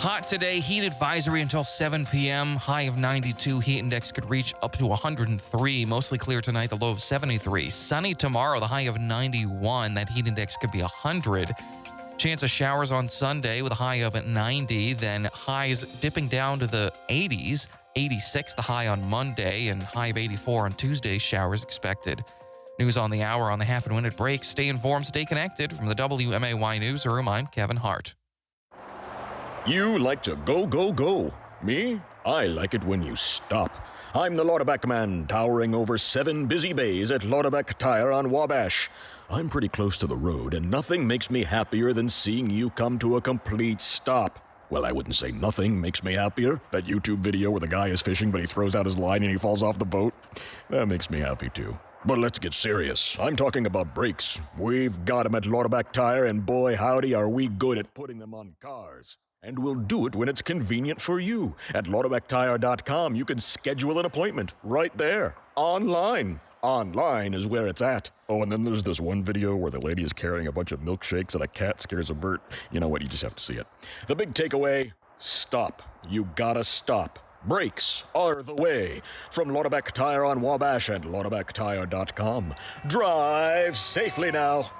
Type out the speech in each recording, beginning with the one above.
Hot today, heat advisory until 7 p.m. High of 92. Heat index could reach up to 103. Mostly clear tonight, the low of 73. Sunny tomorrow, the high of 91. That heat index could be 100. Chance of showers on Sunday with a high of 90. Then highs dipping down to the 80s. 86 the high on Monday and high of 84 on Tuesday. Showers expected. News on the hour on the half and when it breaks. Stay informed, stay connected. From the WMAY newsroom, I'm Kevin Hart. You like to go, go, go. Me? I like it when you stop. I'm the Lauterback man, towering over 7 busy bays at Lauterback Tire on Wabash. I'm pretty close to the road, and nothing makes me happier than seeing you come to a complete stop. Well, I wouldn't say nothing makes me happier. That YouTube video where the guy is fishing, but he throws out his line and he falls off the boat. That makes me happy, too. But let's get serious. I'm talking about brakes. We've got them at Lauterback Tire, and boy, howdy, are we good at putting them on cars. And we'll do it when it's convenient for you. At LauterbackTire.com, you can schedule an appointment right there, online. Online is where it's at. Oh, and then there's this one video where the lady is carrying a bunch of milkshakes and a cat scares a bird. You know what? You just have to see it. The big takeaway, stop. You gotta stop. Brakes are the way. From Lauterback Tire on Wabash and LauterbackTire.com. Drive safely now.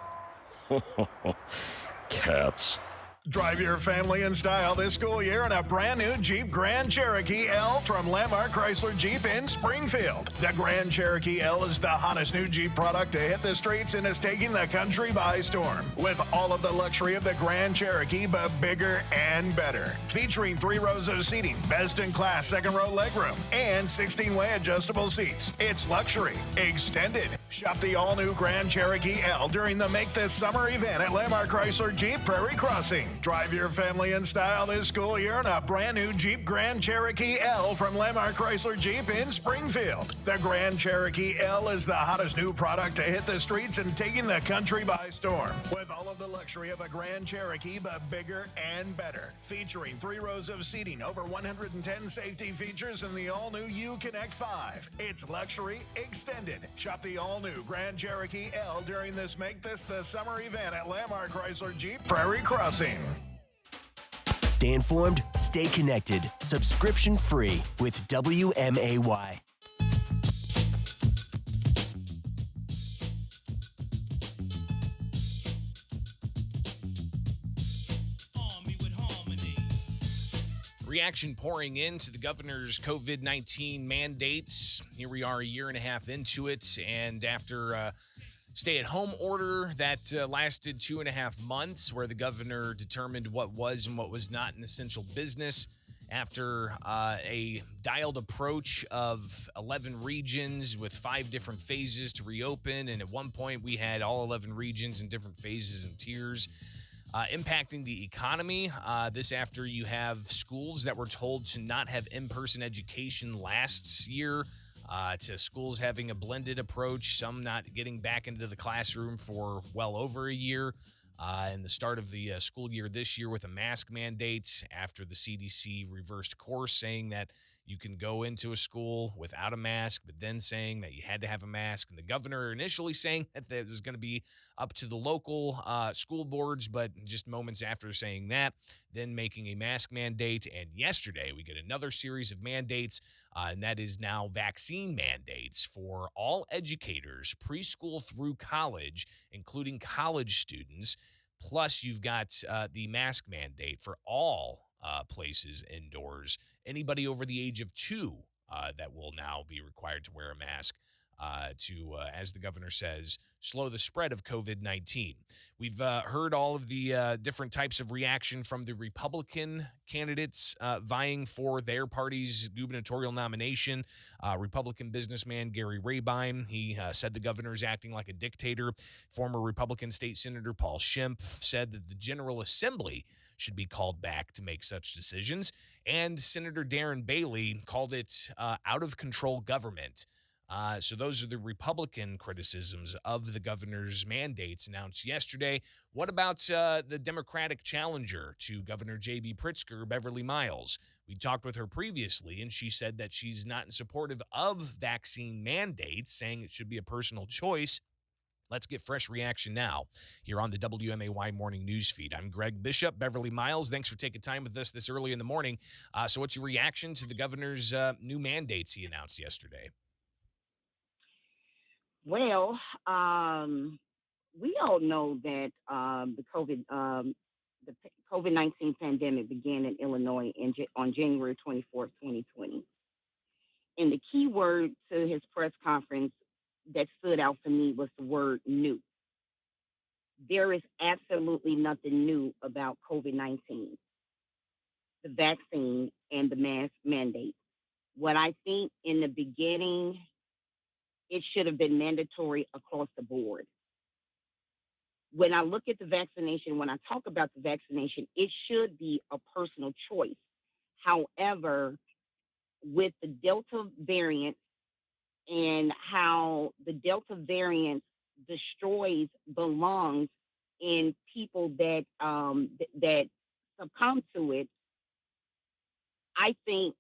Cats. Drive your family in style this school year in a brand new Jeep Grand Cherokee L from Landmark Chrysler Jeep in Springfield. The Grand Cherokee L is the hottest new Jeep product to hit the streets and is taking the country by storm. With all of the luxury of the Grand Cherokee, but bigger and better. Featuring 3 rows of seating, best-in-class second-row legroom, and 16-way adjustable seats. It's luxury extended. Shop the all-new Grand Cherokee L during the Make This Summer event at Landmark Chrysler Jeep Prairie Crossing. Drive your family in style this school year in a brand new Jeep Grand Cherokee L from Landmark Chrysler Jeep in Springfield. The Grand Cherokee L is the hottest new product to hit the streets and taking the country by storm. With all of the luxury of a Grand Cherokee, but bigger and better. Featuring 3 rows of seating, over 110 safety features, and the all-new U-Connect 5. It's luxury extended. Shop the all-new Grand Cherokee L during this Make This the Summer event at Landmark Chrysler Jeep Prairie Crossing. Stay informed, stay connected. Subscription free with WMAY. Reaction pouring into the governor's COVID-19 mandates. Here we are a year and a half into it, and after a stay-at-home order that lasted 2.5 months, where the governor determined what was and what was not an essential business, after a dialed approach of 11 regions with 5 different phases to reopen, and at one point we had all 11 regions in different phases and tiers. Impacting the economy. This after you have schools that were told to not have in-person education last year, to schools having a blended approach, some not getting back into the classroom for well over a year, and the start of the school year this year with a mask mandate after the CDC reversed course, saying that you can go into a school without a mask, but then saying that you had to have a mask. And the governor initially saying that it was going to be up to the local school boards, but just moments after saying that, then making a mask mandate. And yesterday we get another series of mandates, and that is now vaccine mandates for all educators, preschool through college, including college students. Plus, you've got the mask mandate for all places indoors. Anybody over the age of 2 that will now be required to wear a mask to, as the governor says, slow the spread of COVID-19. We've heard all of the different types of reaction from the Republican candidates vying for their party's gubernatorial nomination. Republican businessman Gary Rabine, he said the governor is acting like a dictator. Former Republican State Senator Paul Schimpf said that the General Assembly should be called back to make such decisions. And Senator Darren Bailey called it out-of-control government. So those are the Republican criticisms of the governor's mandates announced yesterday. What about the Democratic challenger to Governor J.B. Pritzker, Beverly Miles? We talked with her previously, and she said that she's not in supportive of vaccine mandates, saying it should be a personal choice. Let's get fresh reaction now here on the WMAY Morning News Feed. I'm Greg Bishop, Beverly Miles. Thanks for taking time with us this early in the morning. So what's your reaction to the governor's new mandates he announced yesterday? Well, we all know that the COVID-19 pandemic began in Illinois on January 24th, 2020. And the key word to his press conference that stood out for me was the word new. There is absolutely nothing new about COVID-19, the vaccine, and the mask mandate. What I think in the beginning, it should have been mandatory across the board. When I look at the vaccination, when I talk about the vaccination, it should be a personal choice. However, with the Delta variant and how the Delta variant destroys the lungs in people that that succumb to it, I think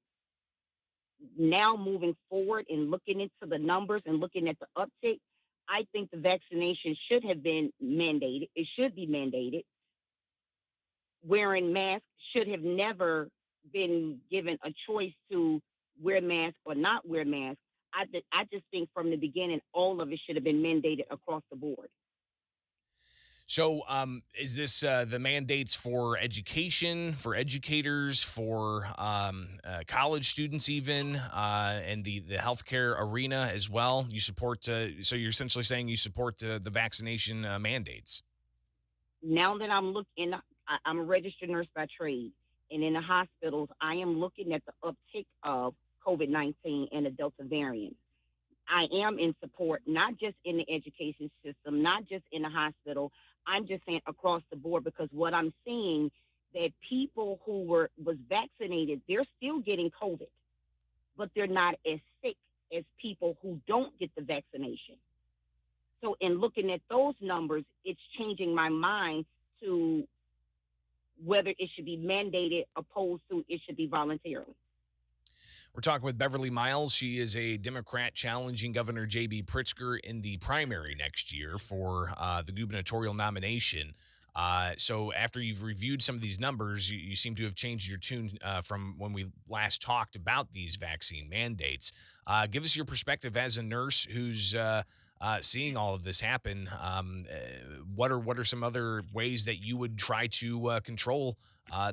now moving forward and looking into the numbers and looking at the uptick, I think the vaccination should have been mandated. It should be mandated. Wearing masks should have never been given a choice to wear masks or not wear masks. I just think from the beginning, all of it should have been mandated across the board. So is this the mandates for education, for educators, for college students even, and the healthcare arena as well? You support, so you're essentially saying you support the vaccination mandates? Now that I'm a registered nurse by trade, and in the hospitals, I am looking at the uptick of COVID-19 and the Delta variant. I am in support, not just in the education system, not just in the hospital. I'm just saying across the board, because what I'm seeing that people who was vaccinated, they're still getting COVID, but they're not as sick as people who don't get the vaccination. So in looking at those numbers, it's changing my mind to whether it should be mandated opposed to it should be voluntary. We're talking with Beverly Miles. She is a Democrat challenging Governor J.B. Pritzker in the primary next year for the gubernatorial nomination. So after you've reviewed some of these numbers, you seem to have changed your tune from when we last talked about these vaccine mandates. Give us your perspective as a nurse who's seeing all of this happen. What are some other ways that you would try to control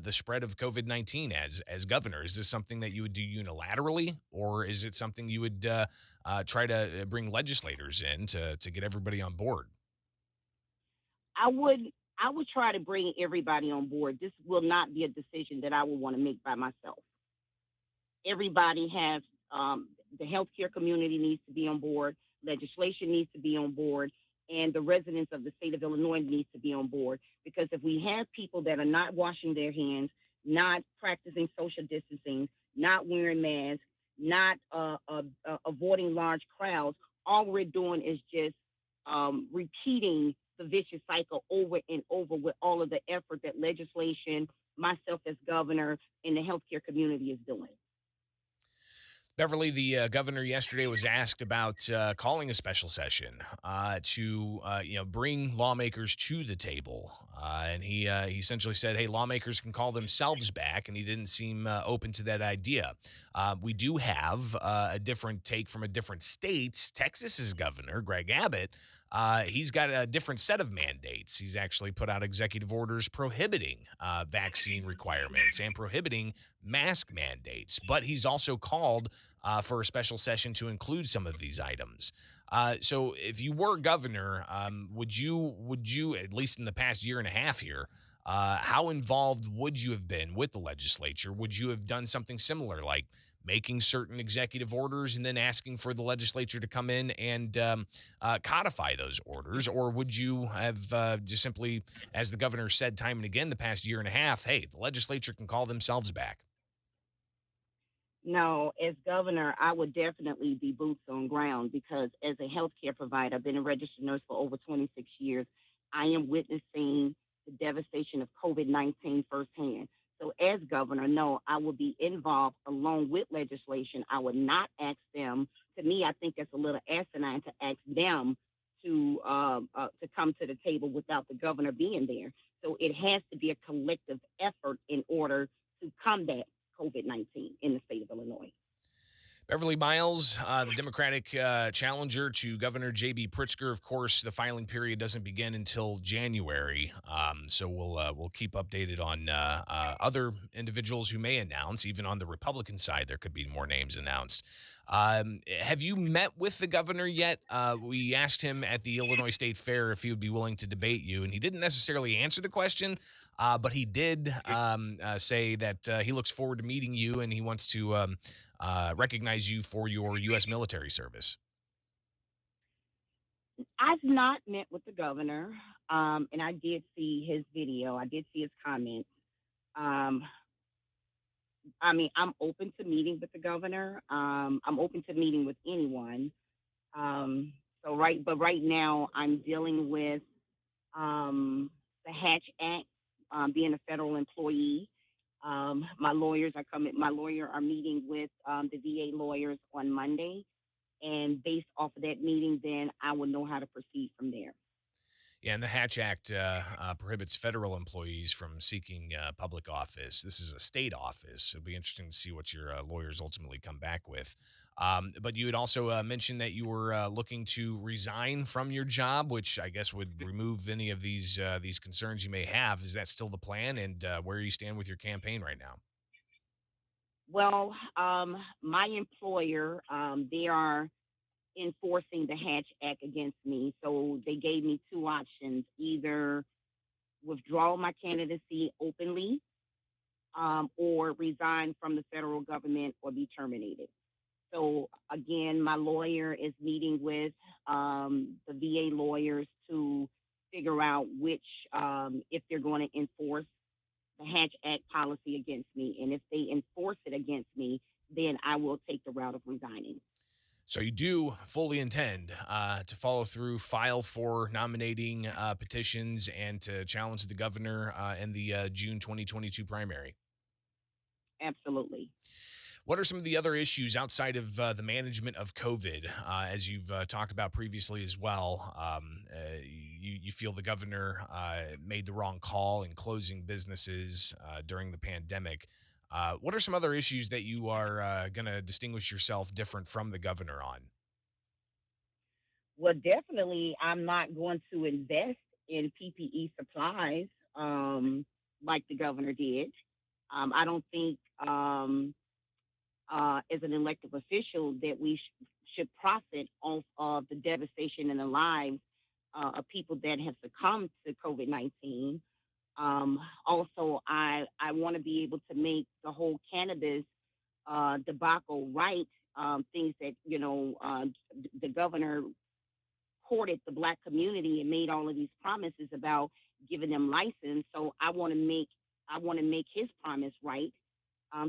the spread of COVID-19 as governor? Is this something that you would do unilaterally, or is it something you would try to bring legislators in to get everybody on board? I would try to bring everybody on board. This will not be a decision that I will want to make by myself. Everybody has, the healthcare community needs to be on board, legislation needs to be on board, and the residents of the state of Illinois needs to be on board. Because if we have people that are not washing their hands, not practicing social distancing, not wearing masks, not avoiding large crowds, all we're doing is just repeating the vicious cycle over and over with all of the effort that legislation, myself as governor, and the healthcare community is doing. Beverly, the governor yesterday was asked about calling a special session to bring lawmakers to the table, and he essentially said, "Hey, lawmakers can call themselves back," and he didn't seem open to that idea. We do have a different take from a different state. Texas's governor, Greg Abbott, he's got a different set of mandates. He's actually put out executive orders prohibiting vaccine requirements and prohibiting mask mandates, but he's also called for a special session to include some of these items. So if you were governor, would you, at least in the past year and a half here, how involved would you have been with the legislature? Would you have done something similar, like making certain executive orders and then asking for the legislature to come in and codify those orders? Or would you have just simply, as the governor said time and again the past year and a half, hey, the legislature can call themselves back? No, as governor, I would definitely be boots on ground, because as a healthcare provider, I've been a registered nurse for over 26 years. I am witnessing the devastation of COVID-19 firsthand. So as governor, no, I will be involved along with legislation. I would not ask them. To me, I think that's a little asinine to ask them to come to the table without the governor being there. So it has to be a collective effort in order to combat COVID-19 in the state of Illinois. Beverly Miles, the Democratic challenger to Governor J.B. Pritzker. Of course, the filing period doesn't begin until January, so we'll keep updated on other individuals who may announce. Even on the Republican side, there could be more names announced. Have you met with the governor yet? We asked him at the Illinois State Fair if he would be willing to debate you, and he didn't necessarily answer the question, but he did say that he looks forward to meeting you, and he wants to recognize you for your U.S. military service. I've not met with the governor, and I did see his video. I did see his comments. I'm open to meeting with the governor. I'm open to meeting with anyone. But right now I'm dealing with the Hatch Act, being a federal employee. My lawyer are meeting with the VA lawyers on Monday, and based off of that meeting, then I will know how to proceed from there. Yeah, and the Hatch Act prohibits federal employees from seeking public office. This is a state office. It'll be interesting to see what your lawyers ultimately come back with. But you had also mentioned that you were looking to resign from your job, which I guess would remove any of these concerns you may have. Is that still the plan? And where you stand with your campaign right now? Well, my employer, they are enforcing the Hatch Act against me. So they gave me two options: either withdraw my candidacy openly, or resign from the federal government or be terminated. So again, my lawyer is meeting with the VA lawyers to figure out which, if they're going to enforce the Hatch Act policy against me. And if they enforce it against me, then I will take the route of resigning. So you do fully intend to follow through, file for nominating petitions, and to challenge the governor in the June 2022 primary? Absolutely. What are some of the other issues outside of the management of COVID, as you've talked about previously as well? You feel the governor made the wrong call in closing businesses during the pandemic. What are some other issues that you are going to distinguish yourself different from the governor on? Well, definitely, I'm not going to invest in PPE supplies like the governor did. I don't think, as an elected official, that we should profit off of the devastation in the lives of people that have succumbed to COVID-19. Also, I want to be able to make the whole cannabis debacle right. Things that, the governor courted the Black community and made all of these promises about giving them license. So I want to make his promise right.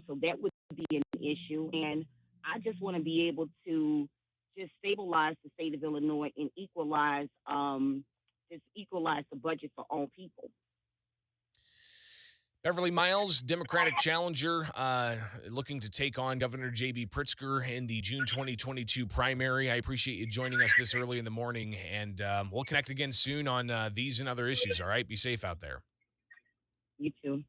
So that would be an issue. And I just want to be able to just stabilize the state of Illinois and equalize the budget for all people. Beverly Miles, Democratic challenger, looking to take on Governor J.B. Pritzker in the June 2022 primary. I appreciate you joining us this early in the morning, and we'll connect again soon on these and other issues, all right? Be safe out there. You too.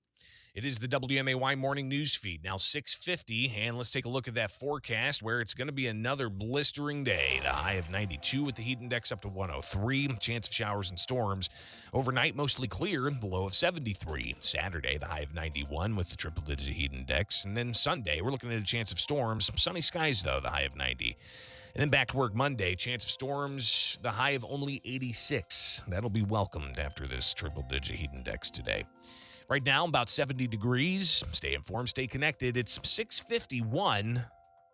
It is the WMAY morning news feed, now 6:50, and let's take a look at that forecast where it's going to be another blistering day. The high of 92 with the heat index up to 103. Chance of showers and storms. Overnight, mostly clear, the low of 73. Saturday, the high of 91 with the triple-digit heat index. And then Sunday, we're looking at a chance of storms. Sunny skies, though, the high of 90. And then back to work Monday, chance of storms, the high of only 86. That'll be welcomed after this triple-digit heat index today. Right now, about 70 degrees. Stay informed, stay connected. It's 6:51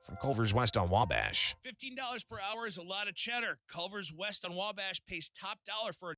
from Culver's West on Wabash. $15 per hour is a lot of cheddar. Culver's West on Wabash pays top dollar for a